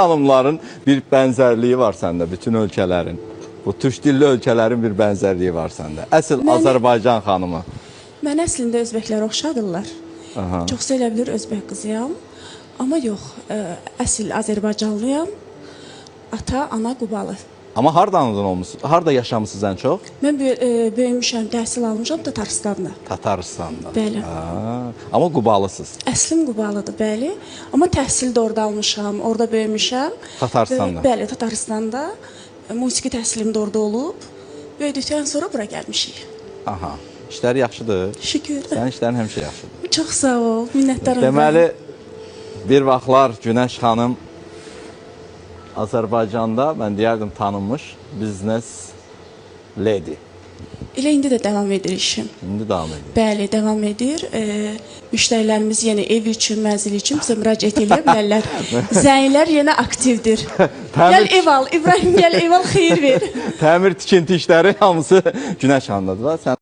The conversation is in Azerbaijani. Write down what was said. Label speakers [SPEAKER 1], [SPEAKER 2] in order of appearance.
[SPEAKER 1] Hanımların bir bənzərliyi var səndə, bütün ölkələrin. Bu türk dilli ölkələrin bir bənzərliyi var səndə. Əsl Azərbaycan xanımı.
[SPEAKER 2] Mən əslində özbəklərə oxşadırlar.
[SPEAKER 1] Aha.
[SPEAKER 2] Çox söyləbilir özbək qızıyam. Amma yox, əsl Azərbaycanlıyam. Ata, ana Qubalı.
[SPEAKER 1] Amma hardan olmusunuz? Harda yaşamısınız ən çox?
[SPEAKER 2] Mən böyümüşəm, təhsil almışam Tataristanda.
[SPEAKER 1] Tataristanda.
[SPEAKER 2] Bəli.
[SPEAKER 1] Amma Qubalısınız.
[SPEAKER 2] Əslim Qubalıdır, bəli. Amma təhsil də orada almışam, orada böyümüşəm.
[SPEAKER 1] Tataristanda.
[SPEAKER 2] Bəli, Tataristanda. Musiqi təhsilim də orada olub. Böyüdükdən sonra bura gəlmişik.
[SPEAKER 1] Aha. İşlər yaxşıdır.
[SPEAKER 2] Şükür.
[SPEAKER 1] Sənin işlərin həmişə yaxşıdır.
[SPEAKER 2] Çox sağ ol, minnətdaram.
[SPEAKER 1] Deməli, bir vaxtlar Günəş xanım Azərbaycanda, mən deyərdim, tanınmış biznes lady.
[SPEAKER 2] Elə indi də davam edir işim.
[SPEAKER 1] İndi davam edir.
[SPEAKER 2] Bəli, davam edir. Müştərilərimiz yenə ev üçün, mənzil üçün bizə müraciət edə bilərlər. Zənglər yenə aktivdir. Gəl ev al, İbrahim gəl ev al, xeyir ver.
[SPEAKER 1] Təmir tikinti işləri hamısı Günəş xanımdadır.